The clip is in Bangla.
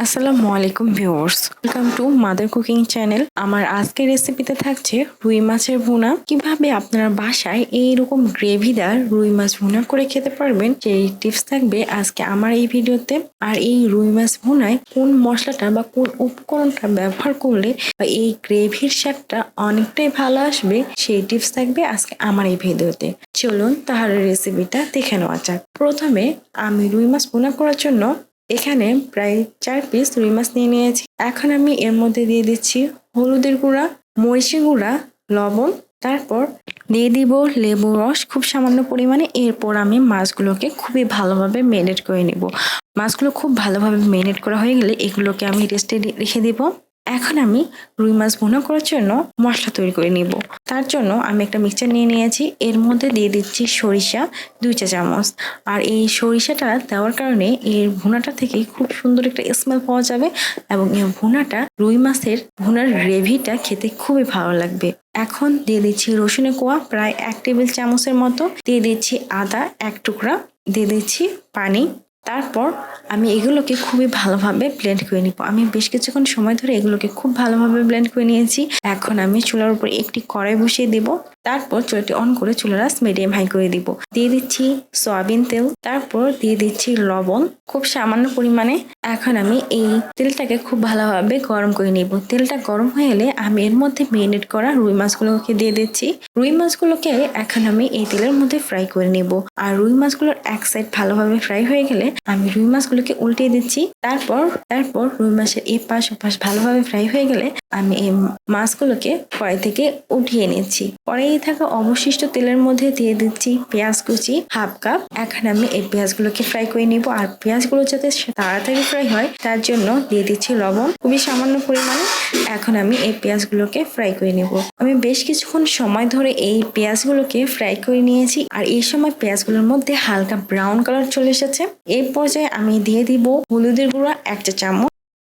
আসসালামু আলাইকুম viewers, welcome to mother cooking channel. আমার আজকের রেসিপিতে থাকছে রুই মাছের ভুনা। কিভাবে আপনারা বাসায় এইরকম গ্রেভিদার রুই মাছ ভুনা করে খেতে পারবেন সেই টিপস থাকবে আজকে আমার এই ভিডিওতে। আর এই রুই মাছ ভুনায় কোন মশলাটা বা কোন উপকরণটা ব্যবহার করলে বা এই গ্রেভির স্বাদটা অনেকটাই ভালো আসবে সেই টিপস থাকবে আজকে আমার এই ভিডিওতে। চলুন তাহলে রেসিপিটা দেখে নেওয়া যাক। প্রথমে আমি রুই মাছ ভুনা করার জন্য এখানে প্রায় 4 পিস রুই মাছ নিয়ে নিয়েছি। এখন আমি এর মধ্যে দিয়ে দিচ্ছি হলুদের গুঁড়া, মরিচের গুঁড়া, লবণ, তারপর দিয়ে দিব লেবু রস খুব সামান্য পরিমাণে। এরপর আমি মাছগুলোকে খুবই ভালোভাবে ম্যারিনেট করে নিব। মাছগুলো খুব ভালোভাবে ম্যারিনেট করা হয়ে গেলে এগুলোকে আমি রেস্টে রেখে দিব। এখন আমি রুই মাছ ভুনা করার জন্য মশলা তৈরি করে নিব। তার জন্য আমি একটা মিক্সচার নিয়ে নিয়েছি। এর মধ্যে দিয়ে দিচ্ছি সরিষা 2 চা চামচ। আর এই সরিষাটা দেওয়ার কারণে এর ভুনাটা থেকে খুব সুন্দর একটা স্মেল পাওয়া যাবে এবং এই ভুনাটা রুই মাছের ভুনার গ্রেভিটা খেতে খুবই ভালো লাগবে। এখন দিয়ে দিচ্ছি রসুনের কোয়া প্রায় 1 টেবিল চামচের মতো, দিয়ে দিচ্ছি আদা 1 টুকরা, দিয়ে দিচ্ছি পানি। তারপর আমি এগুলোকে খুবই ভালোভাবে ব্লেন্ড করে নিব। আমি বেশ কিছুক্ষণ সময় ধরে এগুলোকে খুব ভালোভাবে ব্লেন্ড করে নিয়েছি। এখন আমি চুলার উপর একটি কড়াই বসিয়ে দিব। তারপর চুলাটি অন করে চুলার আঁচ মিডিয়াম হাই করে দিব। দিয়ে দিচ্ছি সয়াবিন তেল, তারপর দিয়ে দিচ্ছি লবণ খুব সামান্য পরিমাণে। এখন আমি এই তেলটাকে খুব ভালোভাবে গরম করে নিব। তেলটা গরম হয়ে এলে আমি এর মধ্যে মেরিনেট করা রুই মাছগুলোকে দিয়ে দিচ্ছি। রুই মাছগুলোকে এখন আমি এই তেলের মধ্যে ফ্রাই করে নিব। আর রুই মাছগুলোর এক সাইড ভালোভাবে ফ্রাই হয়ে গেলে আমি রুই মাছগুলোকে উল্টিয়ে দিচ্ছি। তারপর রুই মাছের এপাশ ওপাশ ভালোভাবে ফ্রাই হয়ে গেলে আমি এই মাছগুলোকে কড়াই থেকে উঠিয়ে নিচ্ছি। কড়াইয়ে থাকা অবশিষ্ট তেলের মধ্যে দিয়ে দিচ্ছি পেঁয়াজ কুচি 1/2 কাপ। এখন আমি এই পেঁয়াজগুলোকে ফ্রাই করে নিব। আর পেঁয়াজগুলো যাতে তাড়াতাড়ি ফ্রাই হয় তার জন্য দিয়ে দিচ্ছি লবণ খুবই সামান্য পরিমাণে। এখন আমি এই পেঁয়াজগুলোকে ফ্রাই করে নেব। আমি বেশ কিছুক্ষণ সময় ধরে এই পেঁয়াজগুলোকে ফ্রাই করে নিয়েছি। আর এই সময় পেঁয়াজগুলোর মধ্যে হালকা ব্রাউন কালার চলে এসেছে। এই পর্যায়ে আমি দিয়ে দিব হলুদের গুঁড়া 1 চা চামচ,